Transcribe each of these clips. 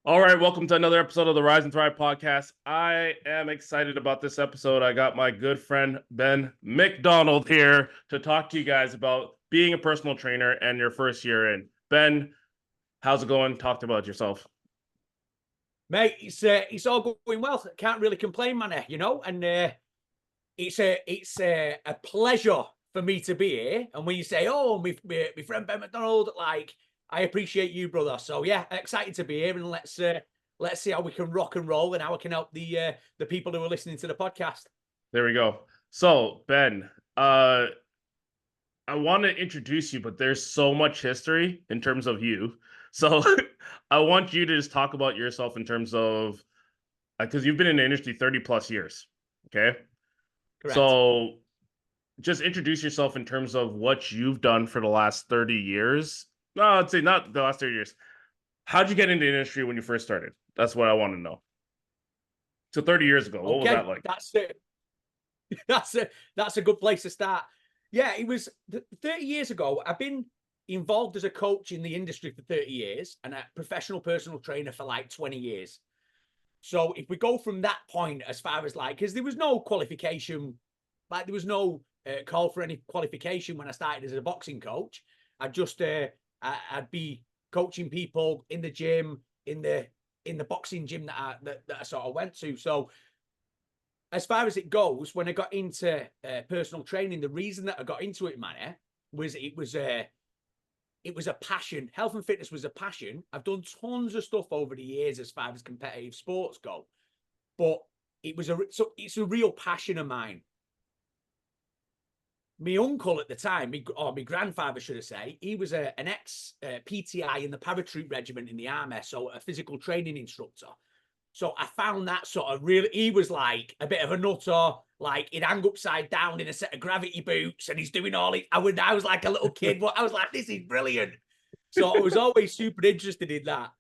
All right, welcome to another episode of the Rise and Thrive podcast. I am excited about this episode. I got my good friend Ben McDonald here to talk to you guys about being a personal trainer and your first year in. Ben, how's it going? Talk about yourself. Mate, it's all going well. Can't really complain, man. And it's a pleasure for me to be here. And when you say, "Oh, my friend Ben McDonald," like I appreciate you, brother. So yeah, excited to be here, and let's see how we can rock and roll and how I can help the people who are listening to the podcast. There we go. So, Ben, I want to introduce you, but there's so much history in terms of you. So, I want you to just talk about yourself in terms of because you've been in the industry 30 plus years. Okay. Correct. So just introduce yourself in terms of what you've done for the last 30 years. No, I'd say not the last 30 years. How'd you get into the industry when you first started? That's what I want to know. So 30 years ago, what was Okay, that like? that's it. That's a good place to start. Yeah, it was 30 years ago. I've been involved as a coach in the industry for 30 years and a professional personal trainer for like 20 years. So if we go from that point as far as like, because there was no qualification, like there was no call for any qualification when I started as a boxing coach. I'd be coaching people in the gym, in the boxing gym that I sort of went to. So as far as it goes, when I got into personal training, the reason that I got into it, man, was it was a passion. Health and fitness was a passion. I've done tons of stuff over the years as far as competitive sports go, but it's a real passion of mine. My uncle at the time, my grandfather, should I say, he was an ex PTI in the paratroop regiment in the army, so a physical training instructor. So I found that sort of really, he was like a bit of a nutter, like he'd hang upside down in a set of gravity boots and he's doing all it. I was like a little kid, but I was like, this is brilliant. So I was always super interested in that.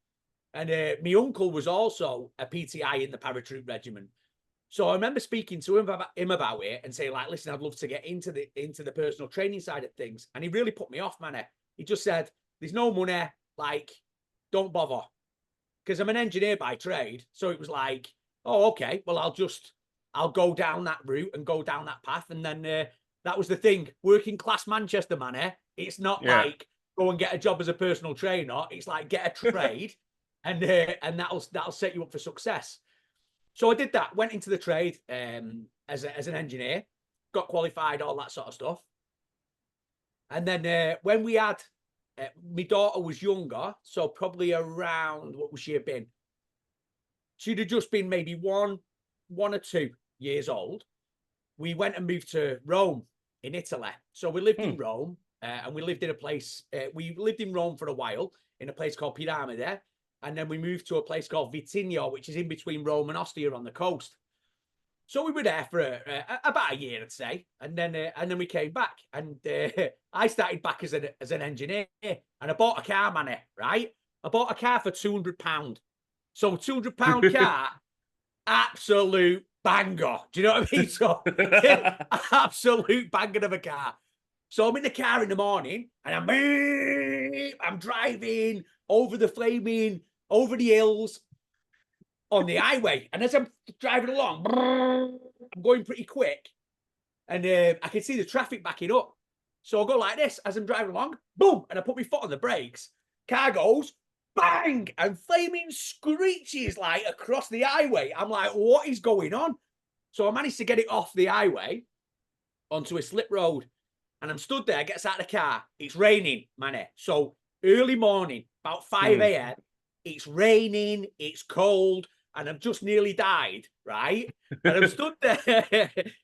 And my uncle was also a PTI in the paratroop regiment. So I remember speaking to him about it and saying, like, listen, I'd love to get into the personal training side of things. And he really put me off, man. He just said, there's no money, like, don't bother. Because I'm an engineer by trade. So it was like, oh, okay, well, I'll go down that route and go down that path. And then that was the thing. Working class Manchester, man. It's not like go and get a job as a personal trainer. It's like get a trade and that'll set you up for success. So I did that, went into the trade as an engineer, got qualified, all that sort of stuff. And then when we had, my daughter was younger, so probably around, what would she have been? She'd have just been maybe one or 2 years old. We went and moved to Rome in Italy. So we lived in Rome and we lived in a place, we lived in Rome for a while in a place called Piramide. And then we moved to a place called Vitigno, which is in between Rome and Ostia on the coast. So we were there for about a year, I'd say, and then we came back, and I started back as an engineer, and I bought a car, man. Right, I bought a car for £200. So £200 car, absolute banger. Do you know what I mean? So absolute banger of a car. So I'm in the car in the morning, and I'm driving over the hills on the highway. And as I'm driving along, I'm going pretty quick. And I can see the traffic backing up. So I'll go like this as I'm driving along, boom, and I put my foot on the brakes. Car goes, bang, and flaming screeches like across the highway. I'm like, what is going on? So I managed to get it off the highway onto a slip road. And I'm stood there, gets out of the car. It's raining, man. So early morning, about 5 a.m., it's raining, it's cold, and I've just nearly died, right? And I'm stood there,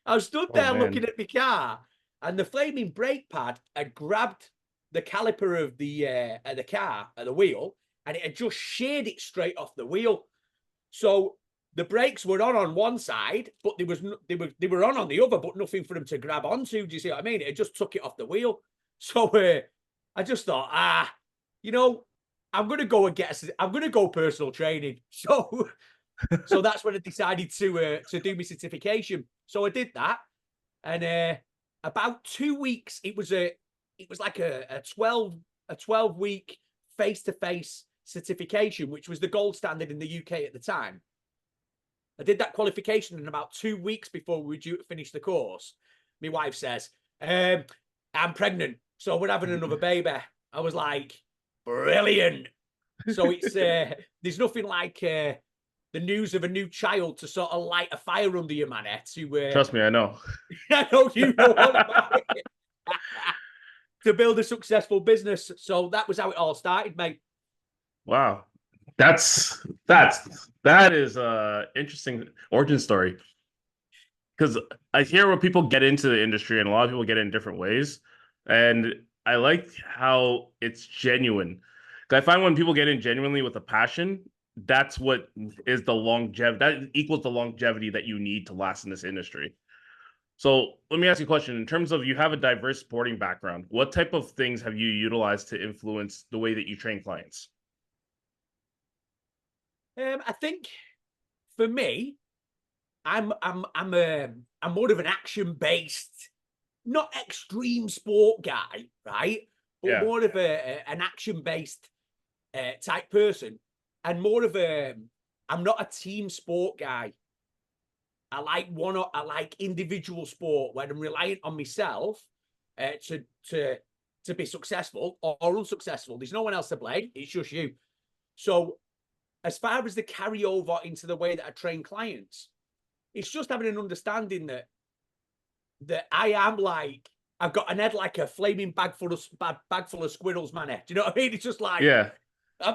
looking at my car, and the flaming brake pad had grabbed the caliper of the car at the wheel, and it had just sheared it straight off the wheel. So the brakes were on one side, but they were on the other, but nothing for them to grab onto. Do you see what I mean? It just took it off the wheel. So I just thought, I'm gonna go personal training. So that's when I decided to do my certification. So I did that, and about 2 weeks, it was like a 12 week face-to-face certification, which was the gold standard in the UK at the time. I did that qualification, and about 2 weeks before we were due to finish the course, my wife says, I'm pregnant, so we're having another baby. I was like, brilliant. So it's there's nothing like the news of a new child to sort of light a fire under your man. Trust me, I know. I know you know all about it. To build a successful business. So that was how it all started, mate. Wow. That is a interesting origin story. Because I hear when people get into the industry, and a lot of people get in different ways. And I like how it's genuine. 'Cause I find when people get in genuinely with a passion, that's what is the longevity, that equals the longevity that you need to last in this industry. So let me ask you a question. In terms of, you have a diverse sporting background, what type of things have you utilized to influence the way that you train clients? I think for me, I'm more of an action based, not extreme sport guy, right? But Yeah. more of an action based type person, and more of a I'm not a team sport guy. I like individual sport where I'm reliant on myself to be successful or unsuccessful. There's no one else to blame. It's just you. So as far as the carryover into the way that I train clients, it's just having an understanding that I am like, I've got an head like a flaming bag full of squirrels, man. Do you know what I mean? It's just like, Yeah.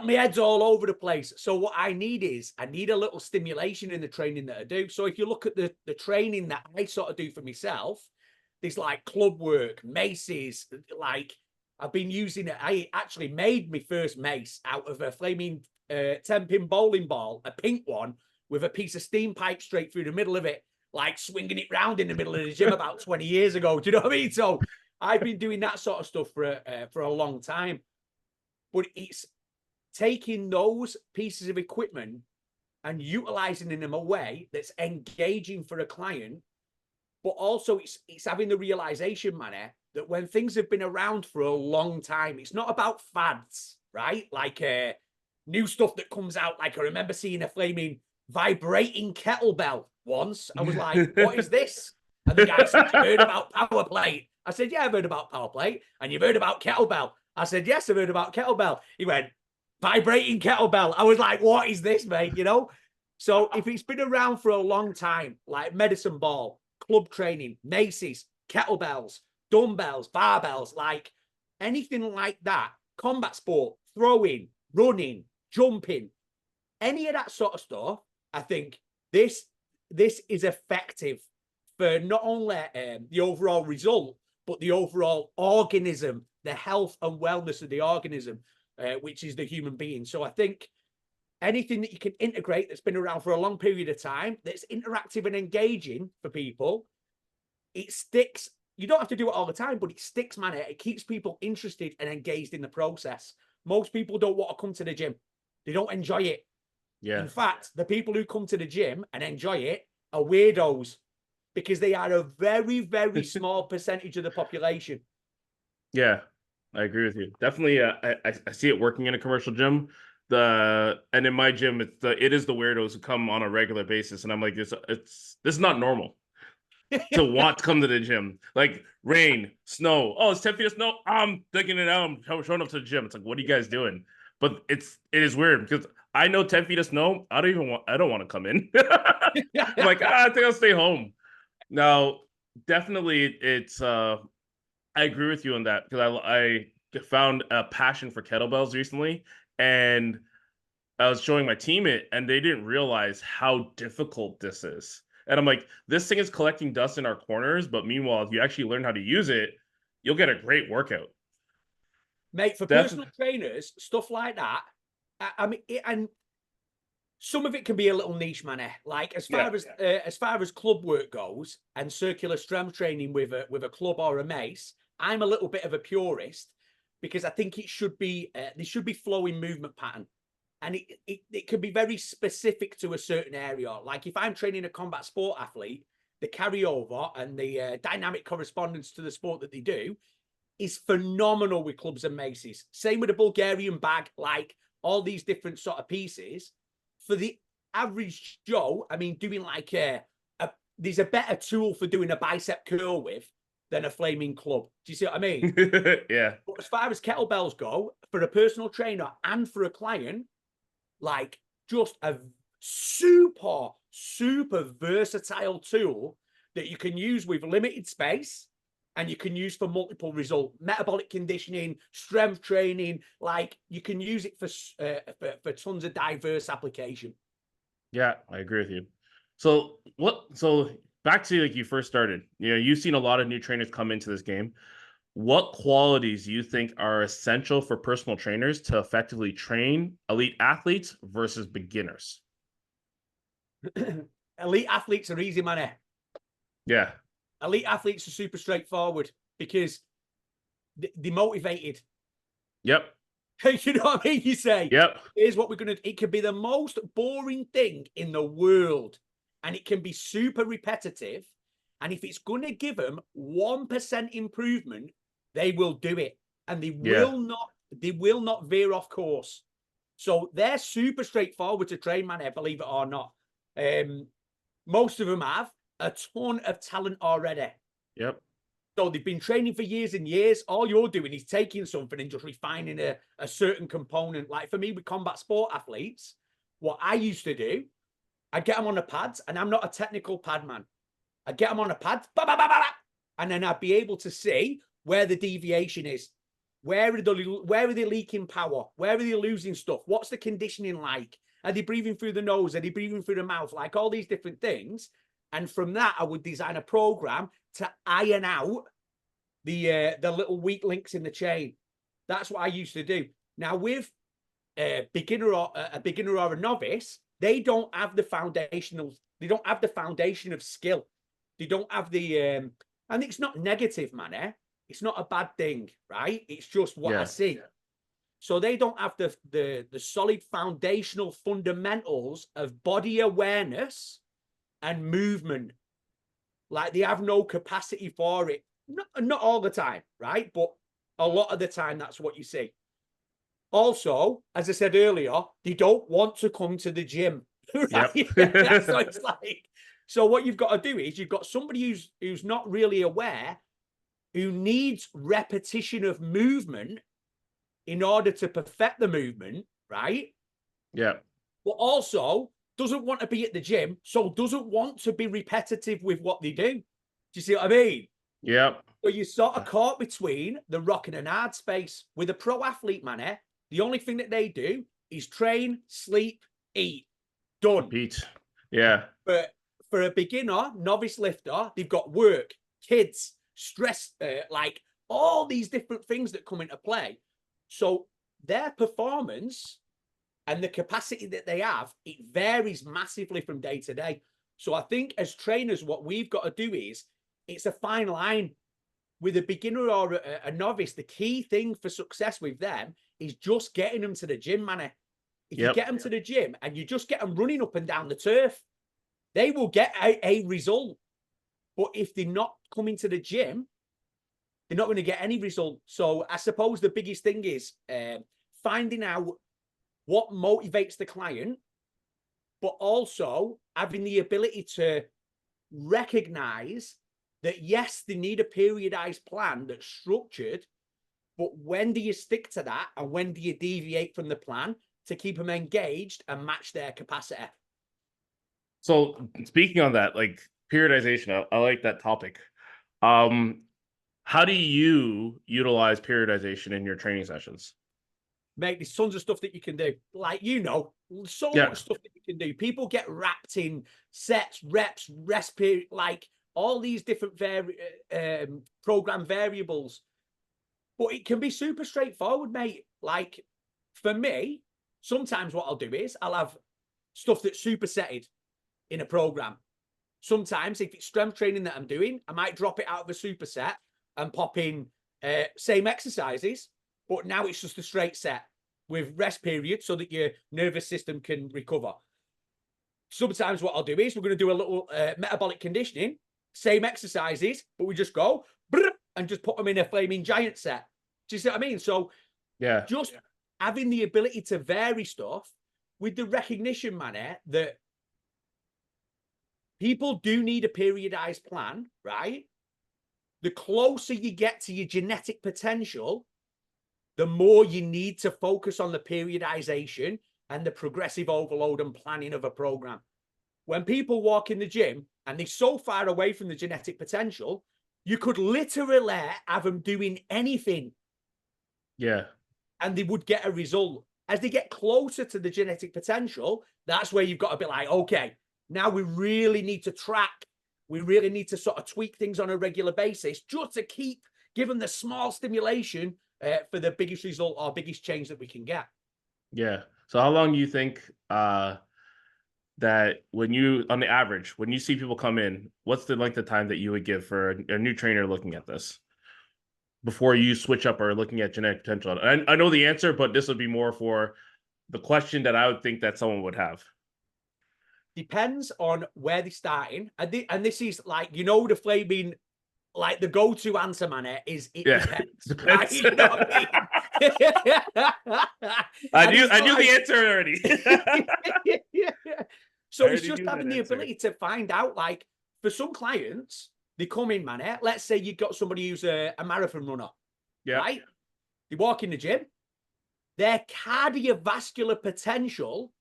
my head's all over the place. So what I need a little stimulation in the training that I do. So if you look at the training that I sort of do for myself, there's like club work, maces, like I've been using it. I actually made my first mace out of a flaming 10-pin bowling ball, a pink one, with a piece of steam pipe straight through the middle of it, like swinging it round in the middle of the gym about 20 years ago. Do you know what I mean? So I've been doing that sort of stuff for a long time. But it's taking those pieces of equipment and utilizing them in a way that's engaging for a client, but also it's having the realization, manner, that when things have been around for a long time, it's not about fads, right? Like new stuff that comes out. Like I remember seeing a flaming vibrating kettlebell once. I was like, what is this? And the guy said, you've heard about power plate? I said, yeah, I've heard about power plate. And you've heard about kettlebell? I said, yes, I've heard about kettlebell. He went, vibrating kettlebell. I was like, what is this, mate? You know? So if it's been around for a long time, like medicine ball, club training, maces, kettlebells, dumbbells, barbells, like anything like that, combat sport, throwing, running, jumping, any of that sort of stuff, I think this is effective for not only the overall result, but the overall organism, the health and wellness of the organism, which is the human being. So I think anything that you can integrate that's been around for a long period of time, that's interactive and engaging for people, it sticks. You don't have to do it all the time, but it sticks, man. It keeps people interested and engaged in the process. Most people don't want to come to the gym. They don't enjoy it. Yeah. In fact, the people who come to the gym and enjoy it are weirdos, because they are a very, very small percentage of the population. Yeah, I agree with you. Definitely, I see it working in a commercial gym. And in my gym, it is the weirdos who come on a regular basis, and I'm like, this is not normal to want to come to the gym. Like rain, snow. Oh, it's 10 feet of snow. I'm digging it out. I'm showing up to the gym. It's like, what are you guys doing? But it is weird because I know 10 feet of snow. I don't want to come in. I'm like, I think I'll stay home. Now, definitely, it's I agree with you on that, because I found a passion for kettlebells recently, and I was showing my team it, and they didn't realize how difficult this is. And I'm like, this thing is collecting dust in our corners, but meanwhile, if you actually learn how to use it, you'll get a great workout. Mate, for personal trainers, stuff like that, I mean, and some of it can be a little niche, man. Like as far as club work goes and circular strength training with a club or a mace, I'm a little bit of a purist, because I think it should be there should be flowing movement pattern, and it can be very specific to a certain area. Like if I'm training a combat sport athlete, the carryover and the dynamic correspondence to the sport that they do is phenomenal with clubs and maces. Same with a Bulgarian bag, like all these different sort of pieces. For the average Joe, I mean, doing like there's a better tool for doing a bicep curl with than a flaming club. Do you see what I mean? Yeah. But as far as kettlebells go, for a personal trainer and for a client, like just a super, super versatile tool that you can use with limited space and you can use for multiple results, metabolic conditioning, strength training. Like you can use it for tons of diverse application. Yeah, I agree with you. So back to like you first started, you've seen a lot of new trainers come into this game. What qualities do you think are essential for personal trainers to effectively train elite athletes versus beginners? Elite athletes are easy money. Yeah. Elite athletes are super straightforward because they're motivated. Yep. You know what I mean? You say, Yep. here's what we're going to, it could be the most boring thing in the world. And it can be super repetitive. And if it's going to give them 1% improvement, they will do it. And they Yeah. will not veer off course. So they're super straightforward to train, man, believe it or not. Most of them have a ton of talent already. Yep. So they've been training for years and years. All you're doing is taking something and just refining a certain component. Like for me with combat sport athletes, what I used to do, I'd get them on the pads, and I'm not a technical pad man. I'd get them on the pads, and then I'd be able to see where the deviation is. Where are they leaking power? Where are they losing stuff? What's the conditioning like? Are they breathing through the nose? Are they breathing through the mouth? Like all these different things. And from that, I would design a program to iron out the little weak links in the chain. That's what I used to do. Now with a beginner or a novice, they don't have the foundational. They don't have the foundation of skill. They don't have the and it's not negative, man. It's not a bad thing, right? It's just what I see. So they don't have the solid foundational fundamentals of body awareness and movement. Like they have no capacity for it. Not all the time, right? But a lot of the time, that's what you see. Also, as I said earlier, they don't want to come to the gym. Right? Yep. So it's like, so what you've got to do is you've got somebody who's not really aware, who needs repetition of movement in order to perfect the movement, right? Yeah. But also doesn't want to be at the gym, so doesn't want to be repetitive with what they do. Do you see what I mean? Yep. So you sort of caught between the rock and an hard space. With a pro athlete, man, the only thing that they do is train, sleep, eat. Done. Pete. Yeah. But for a beginner, novice lifter, they've got work, kids, stress, like all these different things that come into play. So their performance and the capacity that they have, it varies massively from day to day. So I think as trainers, what we've got to do is, it's a fine line. With a beginner or a novice, the key thing for success with them is just getting them to the gym, man. If you get them to the gym and you just get them running up and down the turf, they will get a result. But if they're not coming to the gym, they're not going to get any result. So I suppose the biggest thing is finding out what motivates the client, but also having the ability to recognize that, yes, they need a periodized plan that's structured, but when do you stick to that and when do you deviate from the plan to keep them engaged and match their capacity? So speaking on that, like periodization, I like that topic. How do you utilize periodization in your training sessions? Mate, there's tons of stuff that you can do. Like, so much stuff that you can do. People get wrapped in sets, reps, rest period, like all these different program variables. But it can be super straightforward, mate. Like for me, sometimes what I'll do is I'll have stuff that's supersetted in a program. Sometimes if it's strength training that I'm doing, I might drop it out of a superset and pop in same exercises, but now it's just a straight set with rest period so that your nervous system can recover. Sometimes what I'll do is we're going to do a little metabolic conditioning, same exercises, but we just go and just put them in a flaming giant set. Do you see what I mean? So just having the ability to vary stuff with the recognition, man, that people do need a periodized plan, right? The closer you get to your genetic potential, the more you need to focus on the periodization and the progressive overload and planning of a program. When people walk in the gym and they're so far away from the genetic potential, you could literally have them doing anything. Yeah. And they would get a result. As they get closer to the genetic potential, that's where you've got to be like, okay, now we really need to track. We really need to sort of tweak things on a regular basis just to keep giving the small stimulation for the biggest result or biggest change that we can get. Yeah. So how long do you think that when you, on the average, when you see people come in, what's the length of time that you would give for a new trainer looking at this before you switch up or looking at genetic potential? I know the answer, but this would be more for the question that I would think that someone would have. Depends on where they're starting. And this is like, you know, the flaming, like the go-to answer, man, is it depends. Right? You know what I mean? I knew the answer already. So it's just having the ability to find out, like, for some clients, they come in, man. Let's say you've got somebody who's a marathon runner, right? They walk in the gym, their cardiovascular potential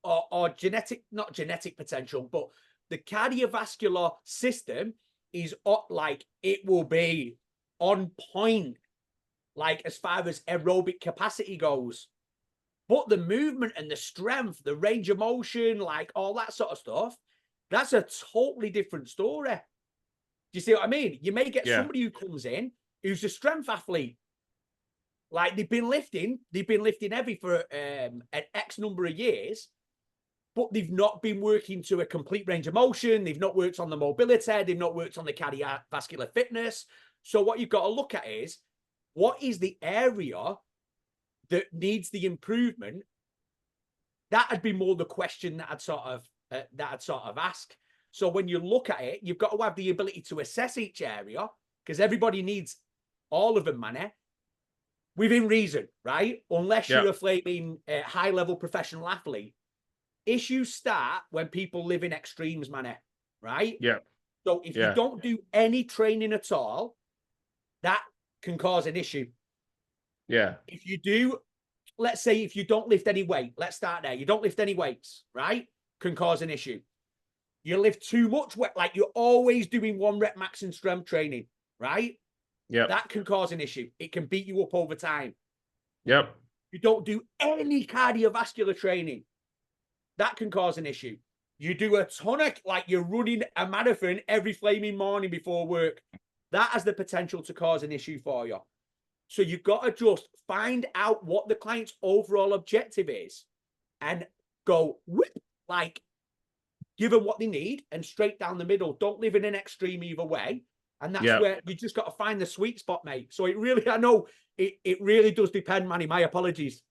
or genetic, not genetic potential, but the cardiovascular system is like, it will be on point, like as far as aerobic capacity goes. But the movement and the strength, the range of motion, like all that sort of stuff, that's a totally different story. Do you see what I mean? You may get somebody who comes in who's a strength athlete. Like they've been lifting heavy for an X number of years, but they've not been working to a complete range of motion. They've not worked on the mobility. They've not worked on the cardiovascular fitness. So what you've got to look at is, what is the area that needs the improvement? That'd be more the question that I'd sort of ask. So when you look at it, you've got to have the ability to assess each area, because everybody needs all of them, man, within reason, right? Unless you're a flaming high-level professional athlete. Issues start when people live in extremes, man, right? Yeah. So if you don't do any training at all, that can cause an issue. Yeah. If you do, let's say if you don't lift any weight, let's start there. You don't lift any weights, right? Can cause an issue. You lift too much weight, like you're always doing 1 rep max in strength training, right? Yeah. That can cause an issue. It can beat you up over time. Yep. You don't do any cardiovascular training. That can cause an issue. You do a ton of, like you're running a marathon every flaming morning before work. That has the potential to cause an issue for you. So you've got to just find out what the client's overall objective is and go, whip, like, give them what they need and straight down the middle. Don't live in an extreme either way. And that's where you just got to find the sweet spot, mate. So it really, I know it really does depend, Manny. My apologies.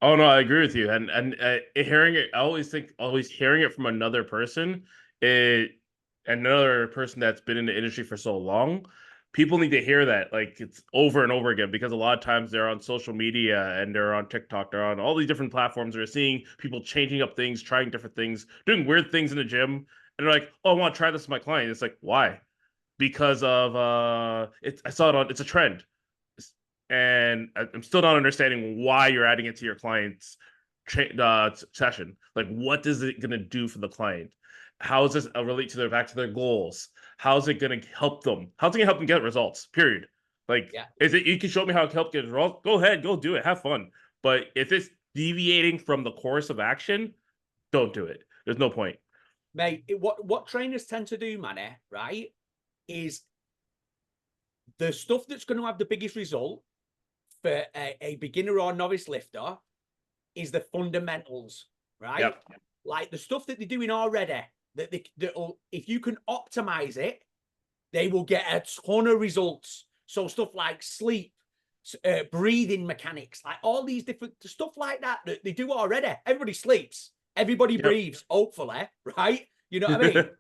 Oh no, I agree with you. And hearing it, I always hearing it from another person, another person that's been in the industry for so long, people need to hear that, like, it's over and over again, because a lot of times they're on social media and they're on TikTok, they're on all these different platforms. They're seeing people changing up things, trying different things, doing weird things in the gym, and they're like, "Oh, I want to try this with my client." It's like, why? Because of I saw it on. It's a trend. And I'm still not understanding why you're adding it to your client's session. Like, what is it going to do for the client? How is this relate to back to their goals? How's it going to help them? How's it going to help them get results? Period. Like, is it, you can show me how it can help get results? Go ahead, go do it, have fun. But if it's deviating from the course of action, don't do it. There's no point. Mate, what trainers tend to do, man, right, is the stuff that's going to have the biggest result for a beginner or novice lifter is the fundamentals, right? Yep. Like the stuff that they're doing already, that'll, if you can optimize it, they will get a ton of results. So stuff like sleep, breathing mechanics, like all these different stuff like that they do already. Everybody sleeps, everybody breathes, hopefully, right? You know what I mean?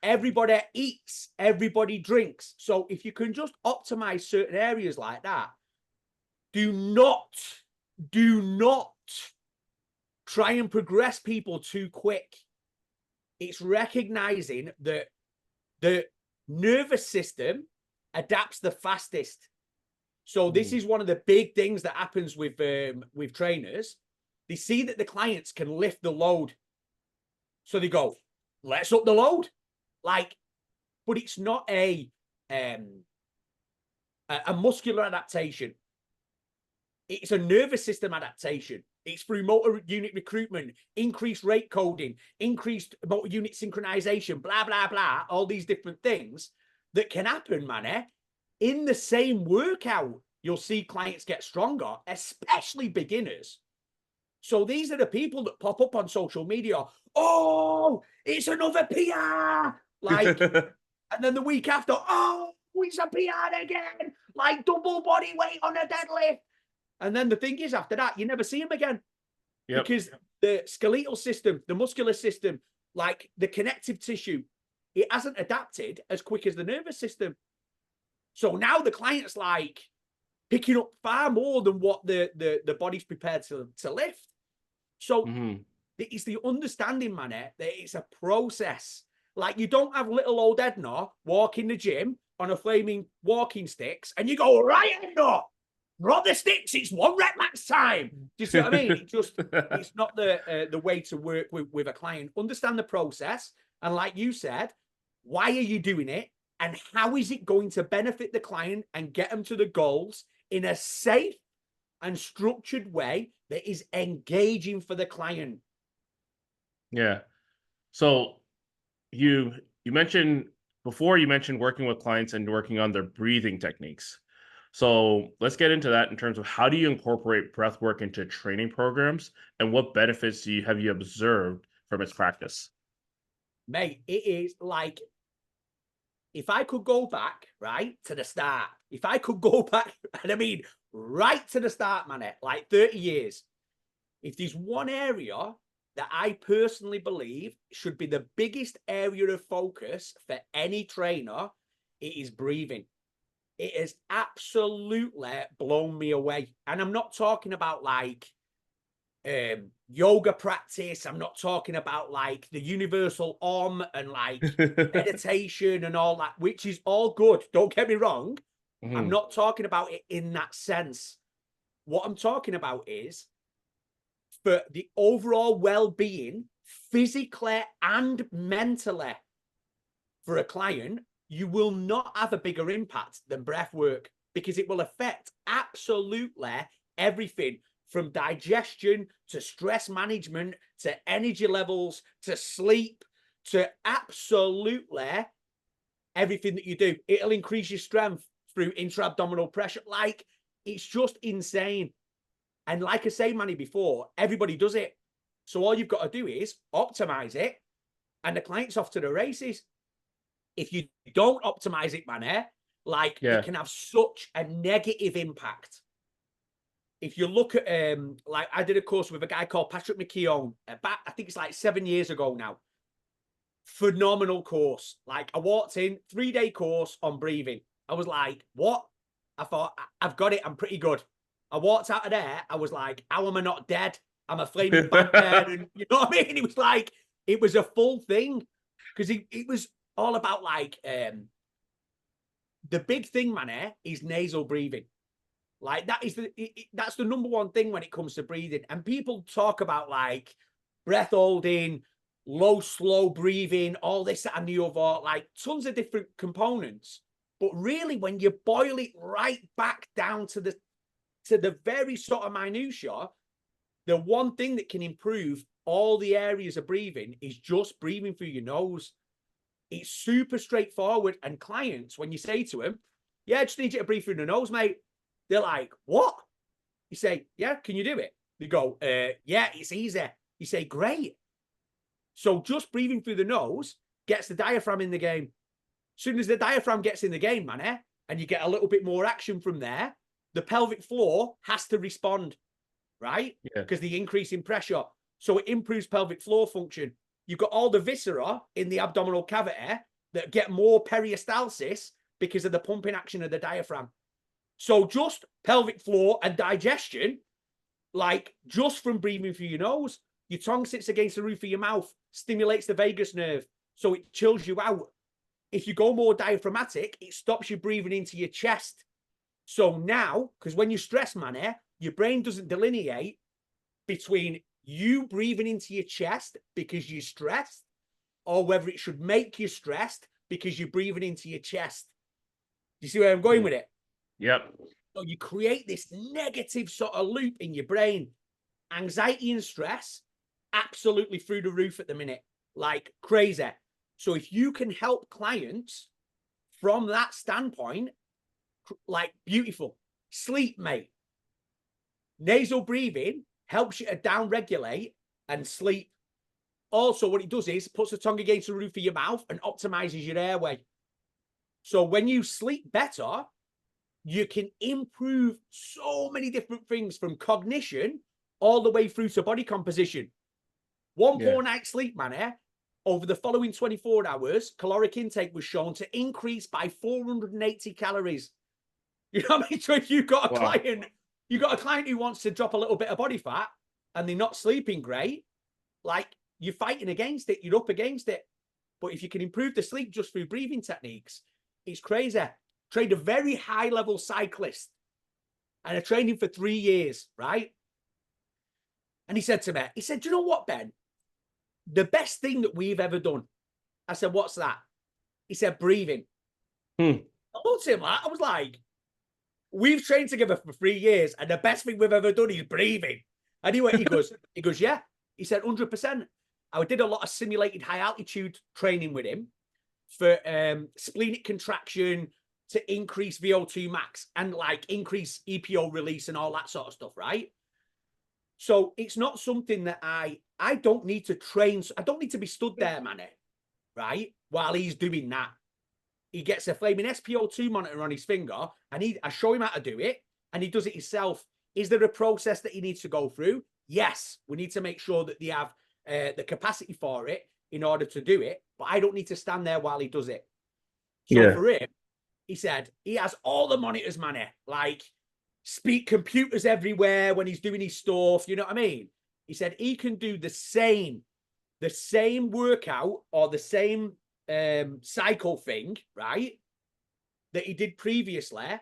Everybody eats, everybody drinks. So if you can just optimize certain areas like that, do not do not try and progress people too quick. It's recognizing that the nervous system adapts the fastest. So this is one of the big things that happens with trainers. They see that the clients can lift the load. So they go, let's up the load. Like, but it's not a muscular adaptation. It's a nervous system adaptation. It's through motor unit recruitment, increased rate coding, increased motor unit synchronization, blah, blah, blah, all these different things that can happen, man. In the same workout, you'll see clients get stronger, especially beginners. So these are the people that pop up on social media. Oh, it's another PR. Like, and then the week after, oh, it's a PR again. Like double body weight on a deadlift. And then the thing is, after that, you never see him again. Yep. Because the skeletal system, the muscular system, like the connective tissue, it hasn't adapted as quick as the nervous system. So now the client's like picking up far more than what the body's prepared to lift. So it's the understanding, man, that it's a process. Like you don't have little old Edna walk in the gym on a flaming walking sticks and you go, right, Edna, drop the sticks, it's 1 rep max time. Do you see what I mean? It's not the way to work with a client. Understand the process. And like you said, why are you doing it? And how is it going to benefit the client and get them to the goals in a safe and structured way that is engaging for the client? Yeah. So you mentioned before, you mentioned working with clients and working on their breathing techniques. So let's get into that in terms of how do you incorporate breath work into training programs and what benefits have you observed from its practice? Mate, it is like, if I could go back, right, to the start, if I could go back, and I mean, right to the start, man, like 30 years, if there's one area that I personally believe should be the biggest area of focus for any trainer, it is breathing. It has absolutely blown me away. And I'm not talking about like yoga practice. I'm not talking about like the universal and like meditation and all that, which is all good. Don't get me wrong. I'm not talking about it in that sense. What I'm talking about is for the overall well-being, physically and mentally, for a client, you will not have a bigger impact than breath work because it will affect absolutely everything from digestion to stress management to energy levels to sleep to absolutely everything that you do. It'll increase your strength through intra-abdominal pressure. Like, it's just insane. And like I say, Manny, before, everybody does it. So all you've got to do is optimize it and the client's off to the races. If you don't optimize it, man, like it can have such a negative impact. If you look at, like I did a course with a guy called Patrick McKeown, about, I think it's like 7 years ago now. Phenomenal course. Like I walked in, 3-day course on breathing. I was like, what? I thought, I've got it. I'm pretty good. I walked out of there. I was like, how am I not dead? I'm a flaming vampire. And you know what I mean? It was like, it was a full thing because it was all about like, the big thing, man, is nasal breathing. Like that is that's the number one thing when it comes to breathing. And people talk about like breath holding, low, slow breathing, all this, that, and the other, like tons of different components. But really, when you boil it right back down to the very sort of minutiae, the one thing that can improve all the areas of breathing is just breathing through your nose. It's super straightforward. And clients, when you say to them, yeah, I just need you to breathe through the nose, mate. They're like, what? You say, yeah, can you do it? They go, yeah, it's easy. You say, great. So just breathing through the nose gets the diaphragm in the game. As soon as the diaphragm gets in the game, man, and you get a little bit more action from there, the pelvic floor has to respond, right? Because the increase in pressure. So it improves pelvic floor function. You've got all the viscera in the abdominal cavity that get more peristalsis because of the pumping action of the diaphragm. So just pelvic floor and digestion, like just from breathing through your nose. Your tongue sits against the roof of your mouth, stimulates the vagus nerve, so it chills you out. If you go more diaphragmatic, it stops you breathing into your chest. So now, because when you stress, man, your brain doesn't delineate between you breathing into your chest because you're stressed, or whether it should make you stressed because you're breathing into your chest. Do you see where I'm going with it? Yep. So you create this negative sort of loop in your brain. Anxiety and stress, absolutely through the roof at the minute, like crazy. So if you can help clients from that standpoint, like beautiful. Sleep, mate. Nasal breathing helps you to down regulate and sleep. Also, what it does is puts the tongue against the roof of your mouth and optimizes your airway. So when you sleep better, you can improve so many different things from cognition all the way through to body composition. One poor night's sleep, man, over the following 24 hours, caloric intake was shown to increase by 480 calories. You know what I mean? So if you've got a client who wants to drop a little bit of body fat and they're not sleeping great, like you're fighting against it, you're up against it. But if you can improve the sleep just through breathing techniques, it's crazy. Trained a very high level cyclist and I trained him for 3 years, right? And he said to me, he said, do you know what, Ben? The best thing that we've ever done. I said, what's that? He said, breathing. I looked at him, I was like, we've trained together for 3 years and the best thing we've ever done is breathing. And he goes, yeah. He said, 100%. I did a lot of simulated high altitude training with him for splenic contraction to increase VO2 max and like increase EPO release and all that sort of stuff, right? So it's not something that I don't need to train. I don't need to be stood there, man, right? While he's doing that. He gets a flaming SpO2 monitor on his finger and I show him how to do it and he does it himself. Is there a process that he needs to go through? Yes. We need to make sure that they have the capacity for it in order to do it, but I don't need to stand there while he does it. So for him, he said he has all the monitors, man, like speak computers everywhere when he's doing his stuff. You know what I mean? He said he can do the same workout or the same cycle thing, right, that he did previously,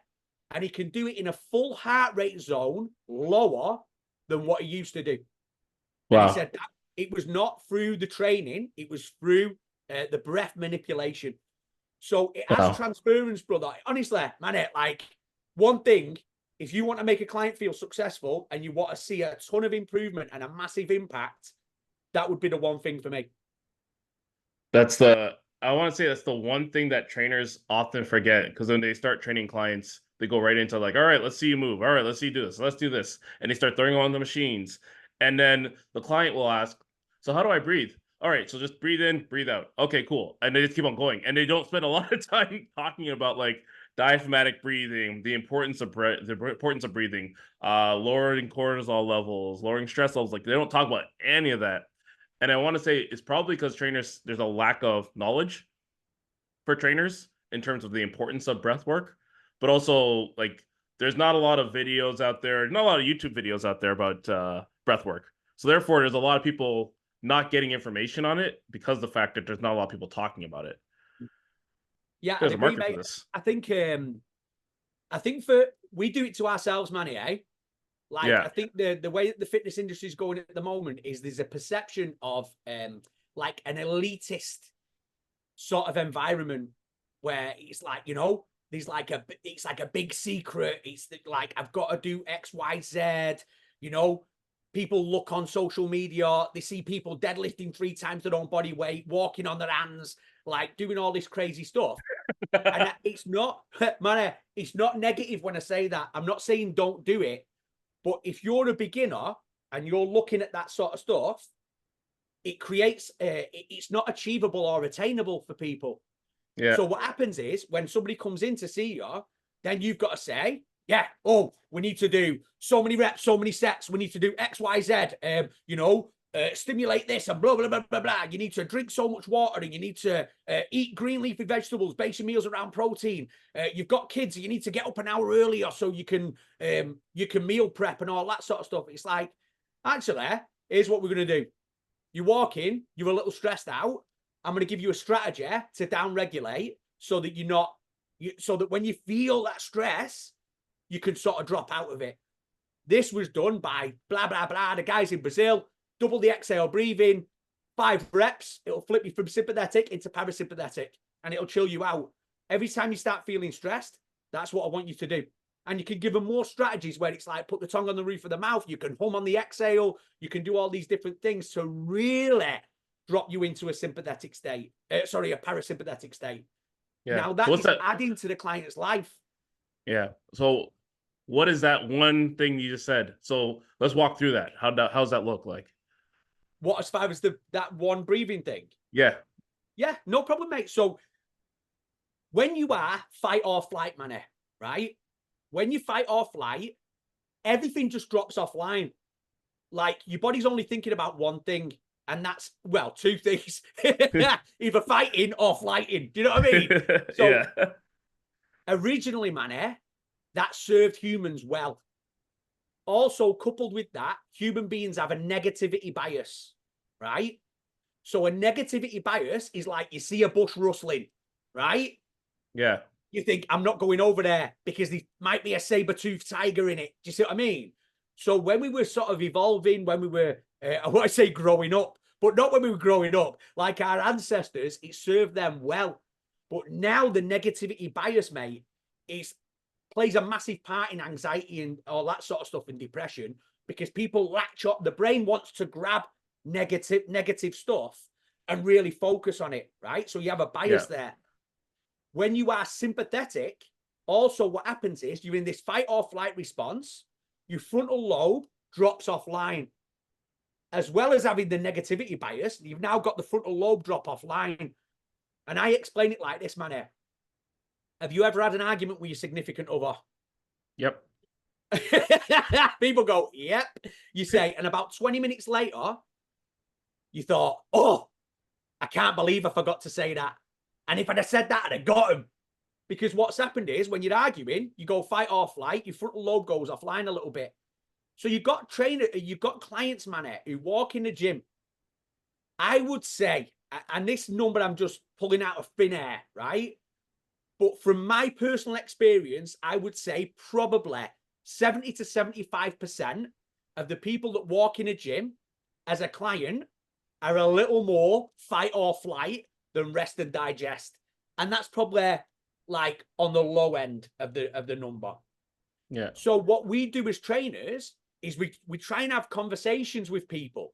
and he can do it in a full heart rate zone lower than what he used to do. Wow. And he said that it was not through the training, it was through the breath manipulation. So it has transference, brother. Honestly, man, like one thing, if you want to make a client feel successful and you want to see a ton of improvement and a massive impact, that would be the one thing for me. I want to say that's the one thing that trainers often forget, because when they start training clients, they go right into like, all right, let's see you move. All right, let's see you do this. Let's do this. And they start throwing on the machines. And then the client will ask, so how do I breathe? All right, so just breathe in, breathe out. Okay, cool. And they just keep on going. And they don't spend a lot of time talking about like diaphragmatic breathing, the importance of breathing, lowering cortisol levels, lowering stress levels. Like they don't talk about any of that. And I want to say it's probably because trainers, there's a lack of knowledge for trainers in terms of the importance of breath work, but also like there's not a lot of videos out there, not a lot of YouTube videos out there about breath work. So therefore, there's a lot of people not getting information on it because of the fact that there's not a lot of people talking about it. Yeah, there's a market for this. I think we do it to ourselves, Manny, eh? Like, I think the way that the fitness industry is going at the moment is there's a perception of like an elitist sort of environment where it's like, you know, it's like a big secret. It's like, I've got to do X, Y, Z, you know. People look on social media, they see people deadlifting 3 times their own body weight, walking on their hands, like doing all this crazy stuff. And it's not, man, it's not negative when I say that. I'm not saying don't do it. But if you're a beginner and you're looking at that sort of stuff, it creates, it's not achievable or attainable for people. Yeah. So what happens is when somebody comes in to see you, then you've got to say, yeah, oh, we need to do so many reps, so many sets. We need to do X, Y, Z. You know, stimulate this and blah, blah, blah, blah, blah. You need to drink so much water and you need to eat green leafy vegetables, base your meals around protein. You've got kids, you need to get up an hour earlier so you can meal prep and all that sort of stuff. It's like, actually, here's what we're going to do. You walk in, you're a little stressed out. I'm going to give you a strategy to down-regulate so that so that when you feel that stress, you can sort of drop out of it. This was done by blah, blah, blah. The guys in Brazil, double the exhale breathing, 5 reps. It'll flip you from sympathetic into parasympathetic and it'll chill you out. Every time you start feeling stressed, that's what I want you to do. And you can give them more strategies where it's like put the tongue on the roof of the mouth. You can hum on the exhale. You can do all these different things to really drop you into a sympathetic state. A parasympathetic state. Yeah. Now that What's is that? adding to the client's life. Yeah. So what is that one thing you just said? So let's walk through that. How's that look like? What, as far as that one breathing thing? Yeah. Yeah, no problem, mate. So when you are fight or flight, man, right? When you fight or flight, everything just drops offline. Like your body's only thinking about one thing, and that's, well, 2 things. Either fighting or flighting. Do you know what I mean? So Yeah. originally, man, that served humans well. Also, coupled with that, human beings have a negativity bias, right? So a negativity bias is like you see a bush rustling, right? Yeah. You think, I'm not going over there because there might be a saber-toothed tiger in it. Do you see what I mean? So when we were sort of evolving, when we were, I want to say growing up, but not when we were growing up, like our ancestors, it served them well. But now the negativity bias, mate, plays a massive part in anxiety and all that sort of stuff and depression because people latch up. The brain wants to grab negative stuff and really focus on it, right? So you have a bias there. When you are sympathetic, also what happens is you're in this fight or flight response, your frontal lobe drops offline. As well as having the negativity bias, you've now got the frontal lobe drop offline. And I explain it like this, man. Have you ever had an argument with your significant other? Yep. People go, yep. You say, and about 20 minutes later, you thought, oh, I can't believe I forgot to say that. And if I'd have said that, I'd have got him. Because what's happened is when you're arguing, you go fight or flight, your frontal lobe goes offline a little bit. So you've got clients, man, who walk in the gym. I would say, and this number I'm just pulling out of thin air, right? But from my personal experience, I would say probably 70 to 75% of the people that walk in a gym as a client are a little more fight or flight than rest and digest. And that's probably like on the low end of the number. Yeah. So what we do as trainers is we try and have conversations with people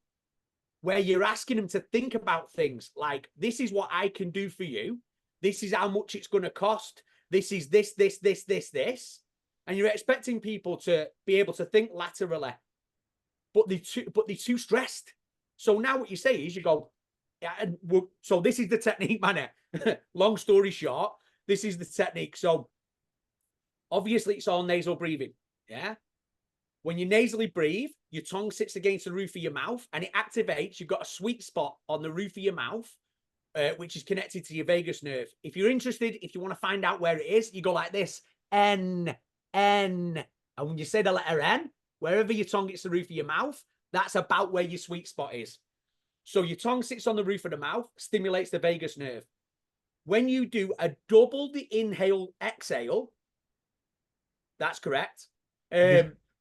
where you're asking them to think about things like, this is what I can do for you. This is how much it's going to cost. This is this. And you're expecting people to be able to think laterally, but they're too stressed. So now what you say is you go, yeah, so this is the technique, man. Long story short, this is the technique. So obviously it's all nasal breathing. Yeah. When you nasally breathe, your tongue sits against the roof of your mouth and it activates. You've got a sweet spot on the roof of your mouth, which is connected to your vagus nerve. If you're interested, if you want to find out where it is, you go like this, N, N. And when you say the letter N, wherever your tongue hits the roof of your mouth, that's about where your sweet spot is. So your tongue sits on the roof of the mouth, stimulates the vagus nerve. When you do a double the inhale, exhale, that's correct.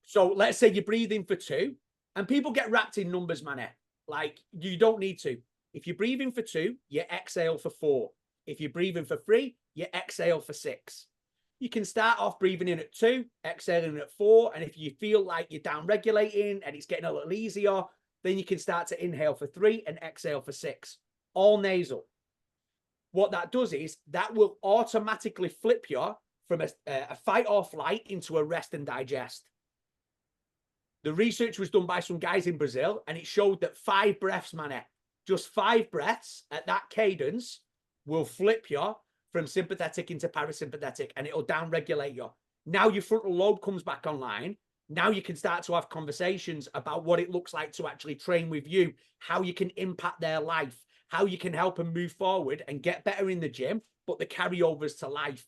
So let's say you breathe in for 2, and people get wrapped in numbers, man. Like, you don't need to. If you're breathing for 2, you exhale for 4. If you're breathing for 3, you exhale for 6. You can start off breathing in at 2, exhaling at 4, and if you feel like you're down-regulating and it's getting a little easier, then you can start to inhale for 3 and exhale for 6. All nasal. What that does is that will automatically flip you from a fight or flight into a rest and digest. The research was done by some guys in Brazil, and it showed that 5 breaths, man, just 5 breaths at that cadence will flip you from sympathetic into parasympathetic, and it'll down-regulate you. Now your frontal lobe comes back online. Now you can start to have conversations about what it looks like to actually train with you, how you can impact their life, how you can help them move forward and get better in the gym, but the carryovers to life.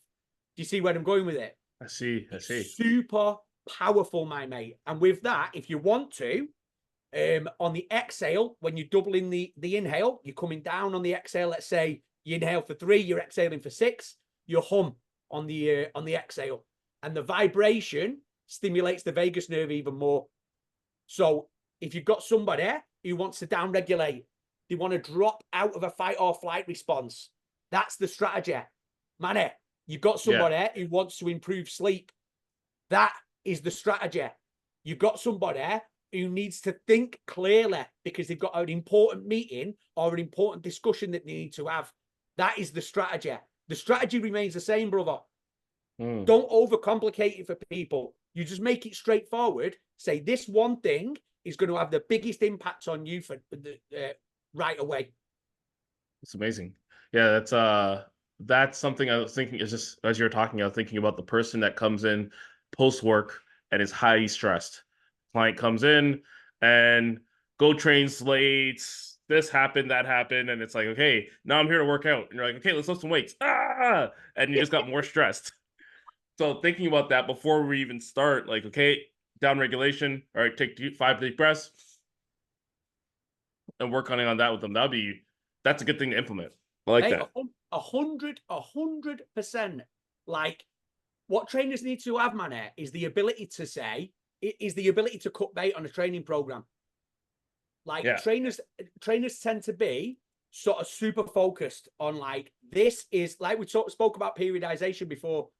Do you see where I'm going with it? I see. I It's see. super powerful, my mate. And with that, if you want to, on the exhale, when you're doubling the inhale, you're coming down on the exhale. Let's say you inhale for 3, you're exhaling for 6. You hum on the exhale, and the vibration stimulates the vagus nerve even more. So if you've got somebody who wants to downregulate, they want to drop out of a fight or flight response, that's the strategy. Man, you've got Yeah. somebody who wants to improve sleep. That is the strategy. You've got somebody who needs to think clearly because they've got an important meeting or an important discussion that they need to have. That is the strategy. The strategy remains the same, brother. Don't overcomplicate it for people. You just make it straightforward. Say this one thing is going to have the biggest impact on you for right away. It's amazing. Yeah, that's something I was thinking is just as you were talking, I was thinking about the person that comes in post work and is highly stressed. Client comes in and go trains late. This happened, that happened, and it's like, okay, now I'm here to work out. And you're like, okay, let's lift some weights. And you just got more stressed. So thinking about that before we even start, like, okay, down regulation. All right, take 5 deep breaths and work on that with them. That's a good thing to implement. I like Hey, that. 100%. Like what trainers need to have, man, is the ability to cut bait on a training program. Like Yeah. trainers tend to be sort of super focused on like, this is like we spoke about periodization before.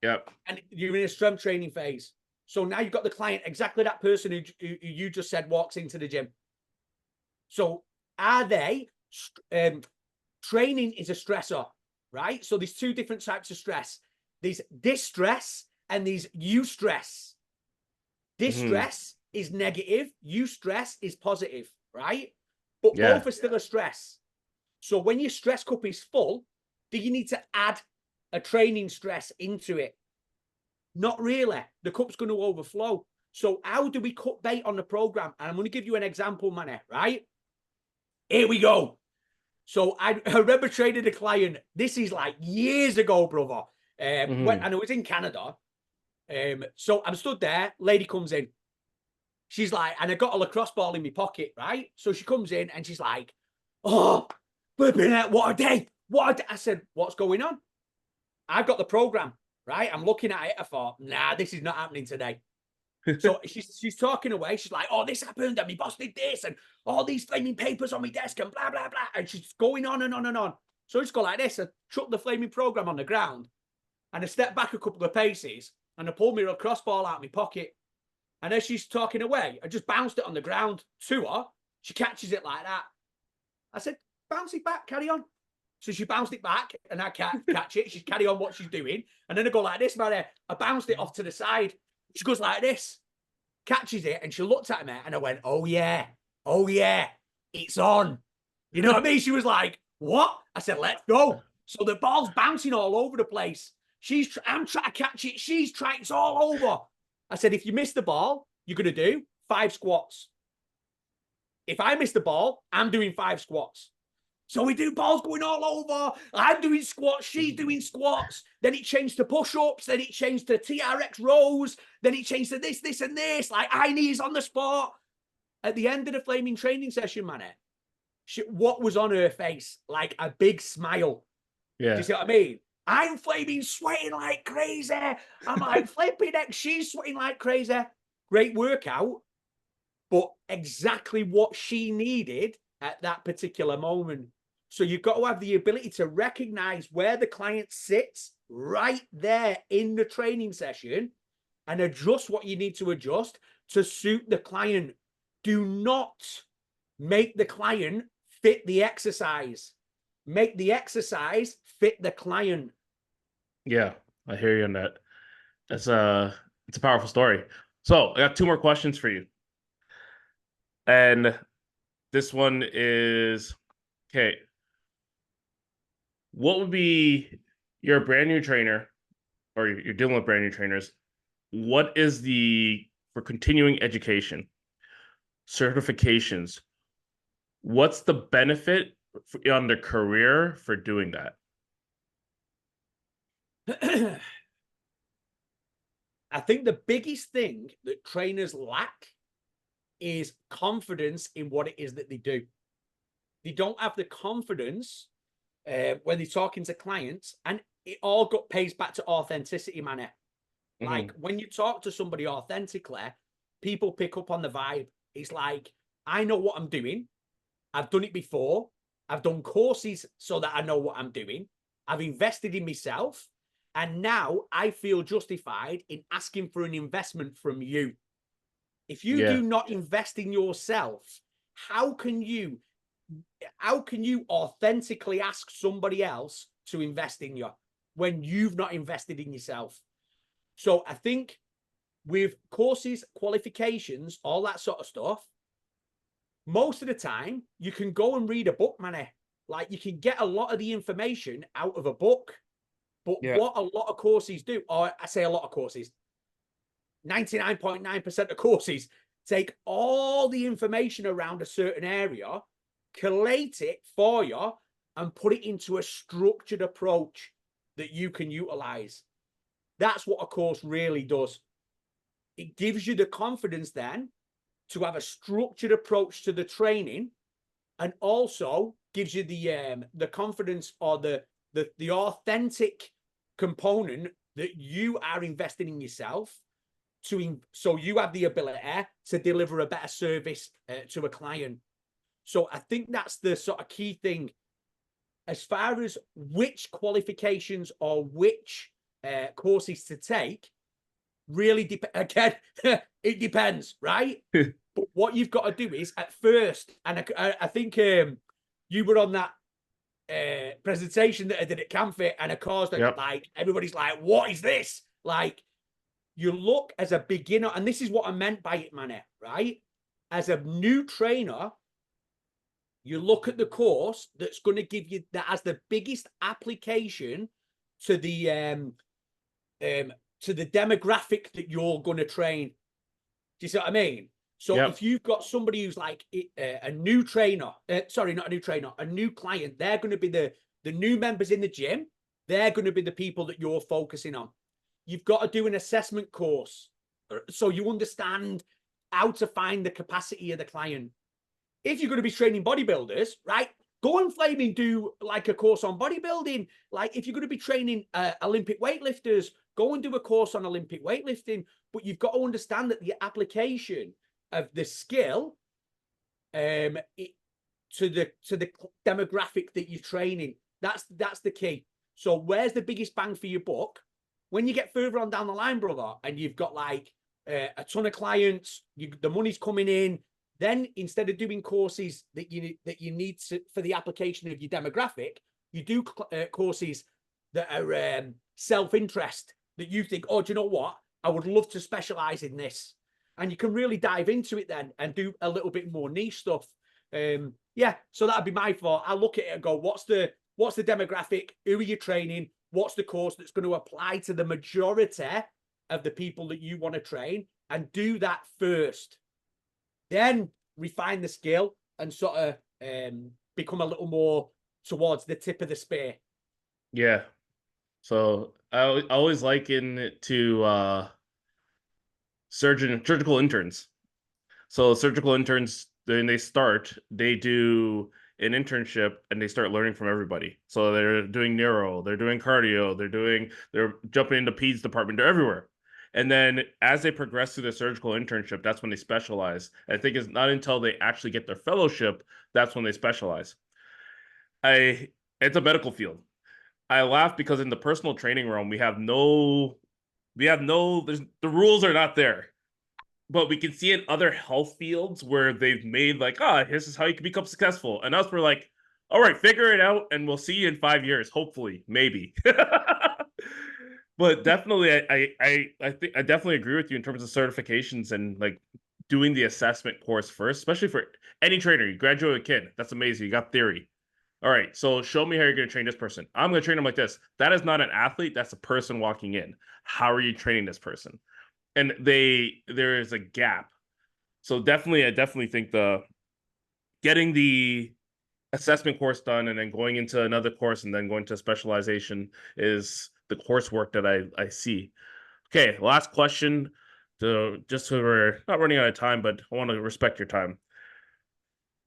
Yep. And you're in a strength training phase. So now you've got the client, exactly that person who you just said walks into the gym. So are they, training is a stressor, right? So there's 2 different types of stress. There's distress and there's eustress. Distress is negative, eustress is positive, right? But Yeah. both are still a stress. So when your stress cup is full, do you need to add a training stress into it? Not really. The cup's going to overflow. So how do we cut bait on the program? And I'm going to give you an example, man, right? Here we go. So I remember training a client. This is like years ago, brother. And it was in Canada. So I'm stood there. Lady comes in. She's like, and I got a lacrosse ball in my pocket, right? So she comes in and she's like, "Oh, flipping it, what a day. What a day." I said, "What's going on?" I've got the program, right? I'm looking at it. I thought, nah, this is not happening today. So she's talking away. She's like, "Oh, this happened, and my boss did this, and all these flaming papers on my desk, and blah, blah, blah." And she's going on and on and on. So I just go like this. I chuck the flaming program on the ground, and I step back a couple of paces, and I pull my lacrosse ball out of my pocket. And as she's talking away, I just bounced it on the ground to her. She catches it like that. I said, "Bounce it back, carry on." So she bounced it back, and I can't catch it. She's carry on what she's doing. And then I go like this, man. I bounced it off to the side. She goes like this, catches it, and she looked at me, and I went, "Oh yeah, it's on." You know what I mean? She was like, "What?" I said, "Let's go." So the ball's bouncing all over the place. I'm trying to catch it. She's trying. It's all over. I said, "If you miss the ball, you're going to do 5 squats. If I miss the ball, I'm doing 5 squats." So we do balls going all over. I'm doing squats. She's doing squats. Then it changed to push-ups. Then it changed to TRX rows. Then it changed to this, and this. Like high knees on the spot. At the end of the flaming training session, man, what was on her face? Like a big smile. Do Yeah. you see what I mean? I'm flaming sweating like crazy. I'm like flipping neck. She's sweating like crazy. Great workout, but exactly what she needed at that particular moment. So you've got to have the ability to recognize where the client sits right there in the training session and adjust what you need to adjust to suit the client. Do not make the client fit the exercise. Make the exercise fit the client. Yeah. I hear you on that. It's a powerful story. So I got 2 more questions for you. And this one is, okay, what would be, you're a brand new trainer, or you're dealing with brand new trainers. What is the for continuing education, certifications, what's the benefit on the career for doing that? I think the biggest thing that trainers lack is confidence in what it is that they do. They don't have the confidence when they're talking to clients, and it all pays back to authenticity, man. Like when you talk to somebody authentically, people pick up on the vibe. It's like, I know what I'm doing. I've done it before. I've done courses so that I know what I'm doing. I've invested in myself. And now I feel justified in asking for an investment from you. If you Yeah. do not invest in yourself, how can you authentically ask somebody else to invest in you when you've not invested in yourself? So I think with courses, qualifications, all that sort of stuff, most of the time you can go and read a book, man. Like you can get a lot of the information out of a book. But Yeah. what a lot of courses do, or I say a lot of courses, 99.9% of courses take all the information around a certain area, collate it for you, and put it into a structured approach that you can utilize. That's what a course really does. It gives you the confidence then to have a structured approach to the training, and also gives you the confidence or the authentic component that you are investing in yourself so you have the ability to deliver a better service to a client. So I think that's the sort of key thing. As far as which qualifications or which courses to take, really again, it depends, right? But what you've got to do is at first, and I think you were on that presentation that I did at CamFit, and of course, like everybody's like, "What is this?" Like, you look as a beginner, and this is what I meant by it, man. Right? As a new trainer, you look at the course that's going to give you that has the biggest application to the demographic that you're going to train. Do you see what I mean? So if you've got somebody who's like a new trainer, sorry, not a new trainer, a new client, they're going to be the new members in the gym. They're going to be the people that you're focusing on. You've got to do an assessment course so you understand how to find the capacity of the client. If you're going to be training bodybuilders, right, go and flaming do like a course on bodybuilding. Like if you're going to be training Olympic weightlifters, go and do a course on Olympic weightlifting. But you've got to understand that the application of the skill to the demographic that you're training, that's the key. So where's the biggest bang for your buck? When you get further on down the line, brother, and you've got like a ton of clients, the money's coming in, then instead of doing courses that you need for the application of your demographic, you do courses that are self-interest, that you think, oh, do you know what? I would love to specialize in this. And you can really dive into it then and do a little bit more niche stuff. Yeah, so that'd be my thought. I look at it and go, what's the demographic? Who are you training? What's the course that's going to apply to the majority of the people that you want to train? And do that first. Then refine the skill and sort of become a little more towards the tip of the spear. Yeah. So I always liken it to surgical interns. So surgical interns, when they start, they do an internship and they start learning from everybody. So they're doing neuro, they're doing cardio, they're jumping into peds department, they're everywhere. And then as they progress through the surgical internship, that's when they specialize. And I think it's not until they actually get their fellowship, that's when they specialize. It's a medical field. I laugh because in the personal training realm, the rules are not there. But we can see in other health fields where they've made like, this is how you can become successful. And us, we're like, all right, figure it out and we'll see you in 5 years, hopefully, maybe. But definitely, I think I definitely agree with you in terms of certifications and like doing the assessment course first, especially for any trainer. You graduate a kid, that's amazing. You got theory. All right, so show me how you're going to train this person. I'm going to train them like this. That is not an athlete. That's a person walking in. How are you training this person? and there is a gap. So definitely, I definitely think the getting the assessment course done and then going into another course and then going to specialization is the coursework that I see. Okay, last question. Just so we're not running out of time, but I want to respect your time.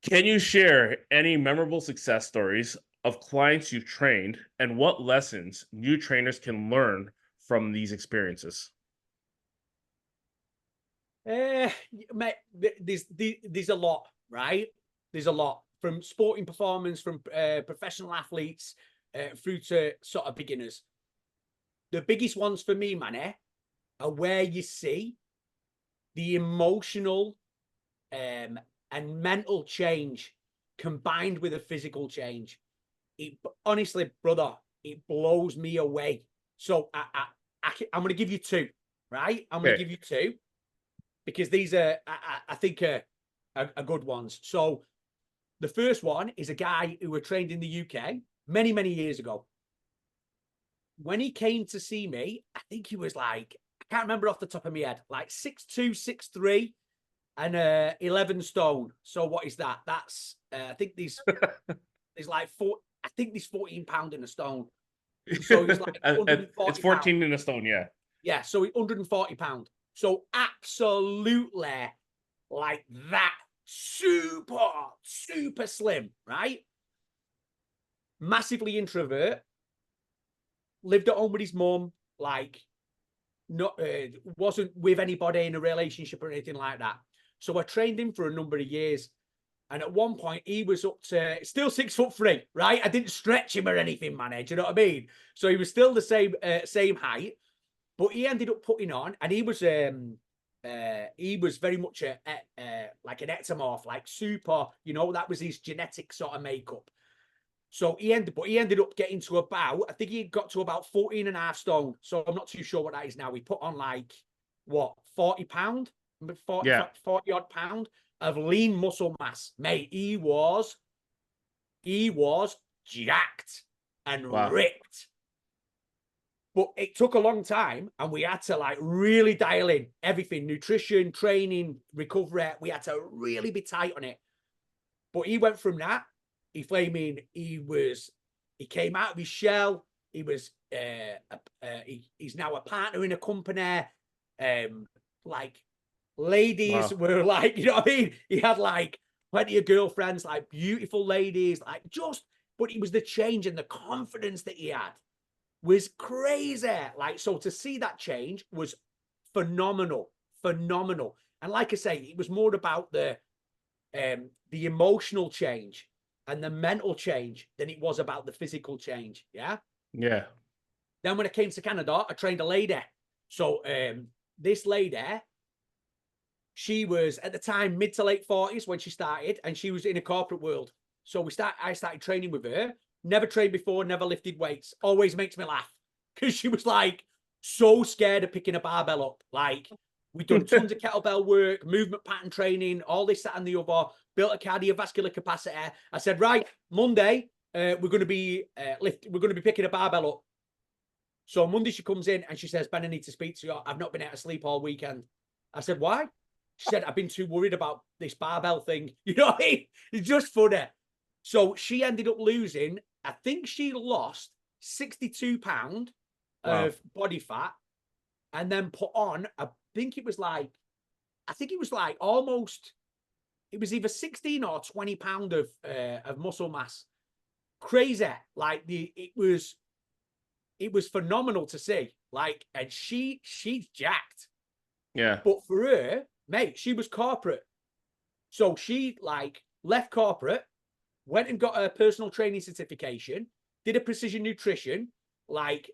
Can you share any memorable success stories of clients you've trained and what lessons new trainers can learn from these experiences? Mate, there's a lot, right? There's a lot from sporting performance, from professional athletes through to sort of beginners. The biggest ones for me, man, are where you see the emotional and mental change combined with a physical change. It honestly, brother, it blows me away. So I'm going to give you two, right? I'm going to Okay. give you two because these are, I think, are good ones. So the first one is a guy who were trained in the UK many, many years ago. When he came to see me, I think he was like, I can't remember off the top of my head, like 6'2", 6'3", and 11 stone. So what is that? That's I think there's like I think there's 14 pound in a stone. So he's like It's 140 pound. 14 in a stone, yeah. Yeah, so 140 pound. So absolutely like that. Super, super slim, right? Massively introvert. Lived at home with his mum, like not wasn't with anybody in a relationship or anything like that. So I trained him for a number of years. And at one point, he was up to still 6'3", right? I didn't stretch him or anything, man. Do you know what I mean? So he was still the same height, but he ended up putting on, and he was very much like an ectomorph, like super. You know, that was his genetic sort of makeup. So he ended up getting to about, I think he got to about 14 and a half stone. So I'm not too sure what that is now. He put on like, what, 40 pound, 40, Yeah. 40 odd pound of lean muscle mass. Mate, he was jacked and Wow. ripped. But it took a long time and we had to like really dial in everything, nutrition, training, recovery. We had to really be tight on it. But he went from that. He came out of his shell. He was he's now a partner in a company. Like ladies Wow. were like, you know what I mean? He had like plenty of girlfriends, like beautiful ladies, like just, but it was the change and the confidence that he had was crazy. Like, so to see that change was phenomenal, phenomenal. And like I say, it was more about the emotional change and the mental change than it was about the physical change. Yeah. Yeah. Then when I came to Canada, I trained a lady. So this lady, she was at the time mid to late 40s when she started, and she was in a corporate world. So I started training with her. Never trained before, never lifted weights. Always makes me laugh because she was like so scared of picking a barbell up. Like we've done tons of kettlebell work, movement pattern training, all this, that, and the other. Built a cardiovascular capacity. I said, right, Monday we're going to be we're going to be picking a barbell up. So Monday she comes in and she says, Ben, I need to speak to you. I've not been able to sleep all weekend. I said, why? She said, I've been too worried about this barbell thing. You know what I mean? It's just funny. So she ended up losing, I think she lost 62 pounds Wow. of body fat and then put on, I think it was like almost, it was either 16 or 20 pound of muscle mass. Crazy. Like it was phenomenal to see. Like, and she's jacked. Yeah. But for her, mate, she was corporate. So she like left corporate, went and got a personal training certification, did a precision nutrition, like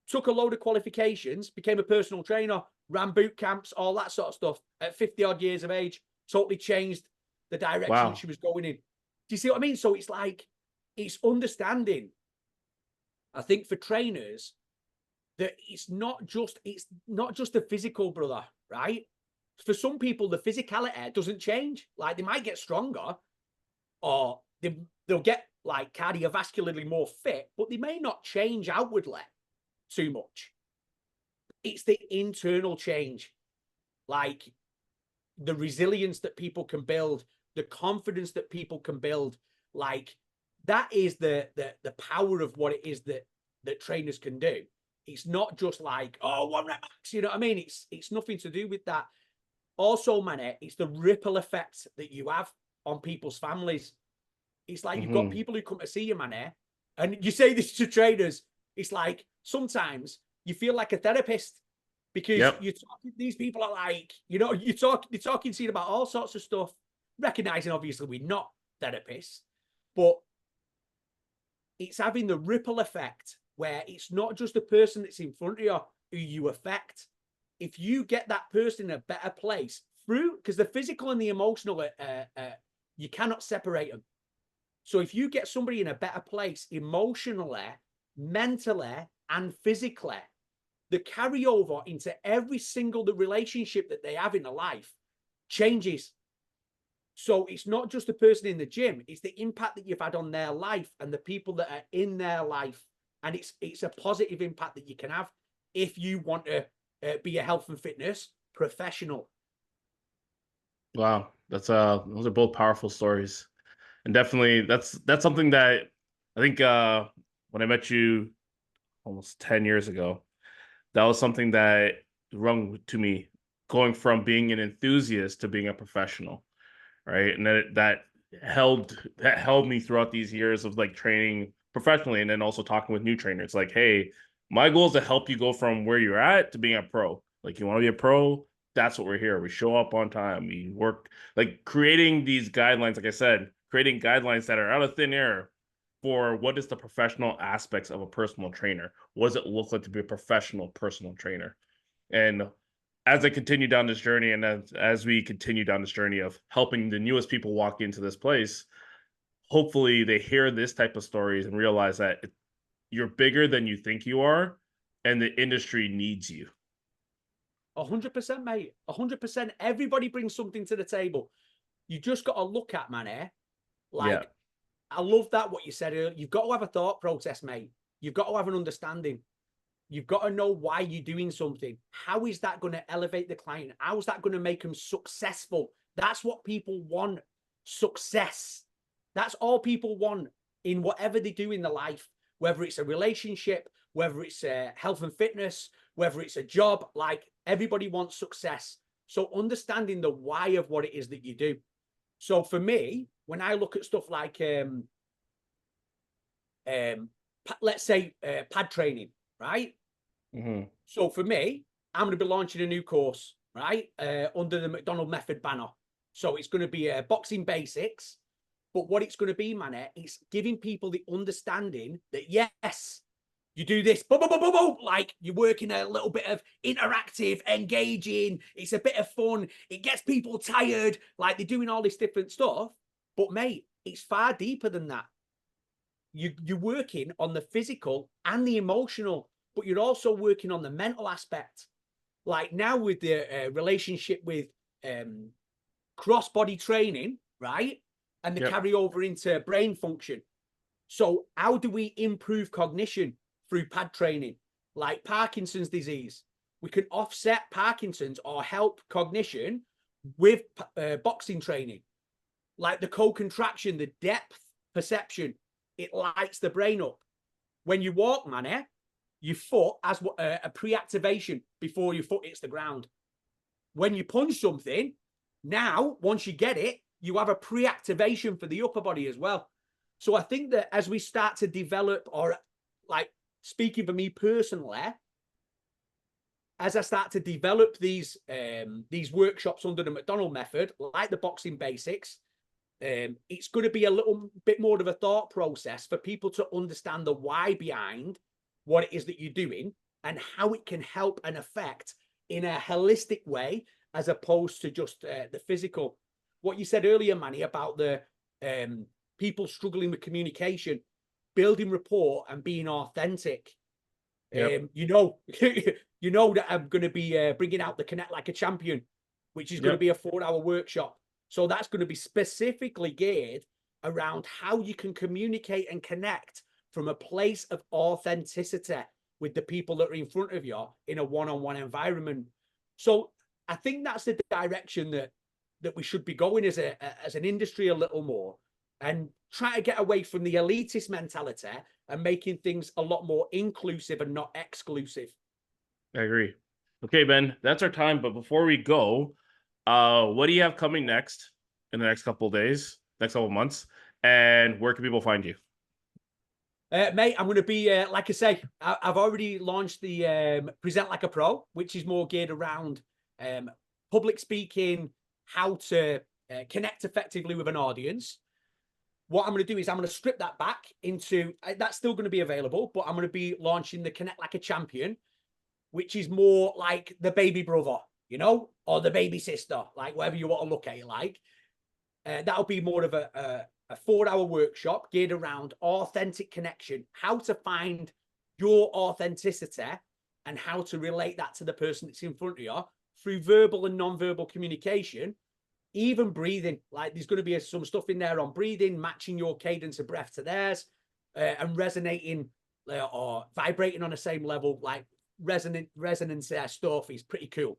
took a load of qualifications, became a personal trainer, ran boot camps, all that sort of stuff at 50 odd years of age, totally changed the direction that Wow. she was going in. Do you see what I mean? So it's like, it's understanding, I think, for trainers that it's not just the physical, brother, right? For some people, the physicality doesn't change. Like they might get stronger or they'll get like cardiovascularly more fit, but they may not change outwardly too much. It's the internal change. like the resilience that people can build, the confidence that people can build, like that is the power of what it is that trainers can do. It's not just like, oh, 1 rep max, you know what I mean? It's nothing to do with that. Also, man, it's the ripple effect that you have on people's families. It's like you've got Mm-hmm. people who come to see you, man, and you say this to trainers. It's like sometimes you feel like a therapist because Yep. you're talking. These people are like, you're talking to you about all sorts of stuff, recognizing obviously we're not therapists, but it's having the ripple effect where it's not just the person that's in front of you who you affect. If you get that person in a better place through, because the physical and the emotional, you cannot separate them. So if you get somebody in a better place emotionally, mentally, and physically, the carryover into every single the relationship that they have in their life changes. So it's not just the person in the gym, it's the impact that you've had on their life and the people that are in their life. And it's a positive impact that you can have if you want to be a health and fitness professional. Wow. Those are both powerful stories. And definitely that's something that I think when I met you almost 10 years ago, that was something that rung to me, going from being an enthusiast to being a professional, right? And that held me throughout these years of like training professionally and then also talking with new trainers. Like, hey, my goal is to help you go from where you're at to being a pro. Like, you want to be a pro? That's what we're here. We show up on time. We work, like creating these guidelines, like I said, creating guidelines that are out of thin air for what is the professional aspects of a personal trainer. What does it look like to be a professional personal trainer? And as I continue down this journey, and as we continue down this journey of helping the newest people walk into this place, hopefully they hear this type of stories and realize that you're bigger than you think you are, and the industry needs you. 100%, mate. 100%. Everybody brings something to the table. You just got to look at, man, Yeah. like, I love that what you said earlier. You've got to have a thought process, mate. You've got to have an understanding. You've got to know why you're doing something. How is that going to elevate the client? How is that going to make them successful? That's what people want. Success. That's all people want in whatever they do in their life, whether it's a relationship, whether it's health and fitness, whether it's a job. Like, everybody wants success. So understanding the why of what it is that you do. So for me, when I look at stuff like, let's say pad training, right? Mm-hmm. So for me, I'm going to be launching a new course, right? Under the McDonald Method banner. So it's going to be boxing basics. But what it's going to be, man, it's giving people the understanding that, yes, you do this, boom, boom, boom, boom, boom, like you're working a little bit of interactive, engaging. It's a bit of fun. It gets people tired, like they're doing all this different stuff. But, mate, it's far deeper than that. You're working on the physical and the emotional, but you're also working on the mental aspect. Like now with the relationship with cross-body training, right? And the Yep. carryover into brain function. So how do we improve cognition through pad training? Like Parkinson's disease. We can offset Parkinson's or help cognition with boxing training. Like the co-contraction, the depth perception, it lights the brain up. When you walk, man, your foot has a pre-activation before your foot hits the ground. When you punch something, now, once you get it, you have a pre-activation for the upper body as well. So I think that as we start to develop, or like speaking for me personally, as I start to develop these workshops under the McDonald method, like the boxing basics, it's going to be a little bit more of a thought process for people to understand the why behind what it is that you're doing and how it can help and affect in a holistic way, as opposed to just the physical. What you said earlier, Manny, about the people struggling with communication, building rapport and being authentic. Yep. You know, you know that I'm going to be bringing out the Connect Like a Champion, which is going to Yep. be a 4-hour workshop. So that's going to be specifically geared around how you can communicate and connect from a place of authenticity with the people that are in front of you in a one-on-one environment. So I think that's the direction that we should be going as an industry a little more, and try to get away from the elitist mentality and making things a lot more inclusive and not exclusive. I agree. Okay, Ben, that's our time. But before we go, what do you have coming next in the next couple of days, next couple of months, and where can people find you? Mate, I'm going to be, like I say, I've already launched the Present Like a Pro, which is more geared around public speaking, how to connect effectively with an audience. What I'm going to do is I'm going to strip that back into, that's still going to be available, but I'm going to be launching the Connect Like a Champion, which is more like the baby brother, you know, or the baby sister, like whatever you want to look at it like. That'll be more of a 4-hour workshop geared around authentic connection, how to find your authenticity and how to relate that to the person that's in front of you through verbal and non-verbal communication, even breathing. Like there's going to be some stuff in there on breathing, matching your cadence of breath to theirs, and resonating or vibrating on the same level, like resonance stuff is pretty cool.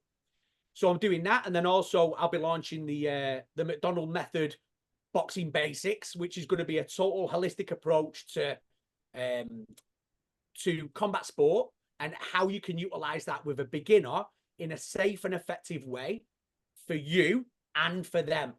So I'm doing that, and then also I'll be launching the McDonald method boxing basics, which is going to be a total holistic approach to combat sport and how you can utilize that with a beginner in a safe and effective way for you and for them.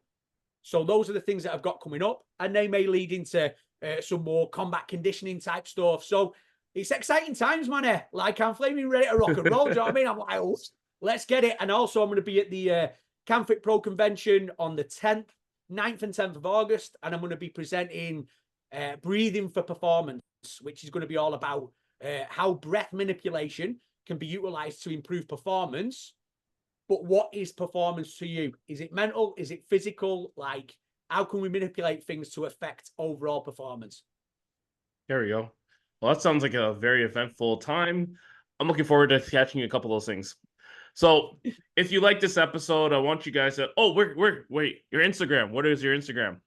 So those are the things that I've got coming up, and they may lead into some more combat conditioning type stuff. So it's exciting times, man. Like I'm flaming ready to rock and roll. Do you know what I mean? I'm like, oh, let's get it. And also I'm going to be at the Canfic Pro Convention on the 10th, 9th and 10th of August. And I'm going to be presenting Breathing for Performance, which is going to be all about how breath manipulation can be utilized to improve performance. But what is performance to you? Is it mental? Is it physical? Like, how can we manipulate things to affect overall performance? There we go. Well, that sounds like a very eventful time. I'm looking forward to catching a couple of those things. So, if you like this episode, I want you guys to. Oh, wait, your Instagram. What is your Instagram?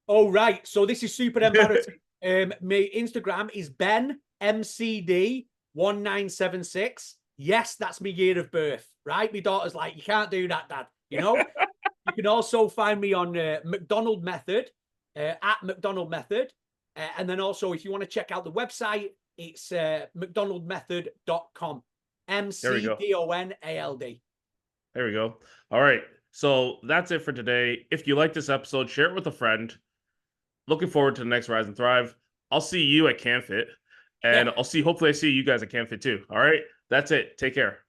Oh, right. So this is super embarrassing. My Instagram is Ben MCD 1976. Yes, that's my year of birth, right? My daughter's like, you can't do that, Dad. You know, you can also find me on McDonald Method, at McDonald Method. And then also, if you want to check out the website, it's mcdonaldmethod.com. MCDONALD. There we go. All right. So that's it for today. If you like this episode, share it with a friend. Looking forward to the next Rise and Thrive. I'll see you at CanFit. And hopefully I see you guys at CanFit too. All right. That's it. Take care.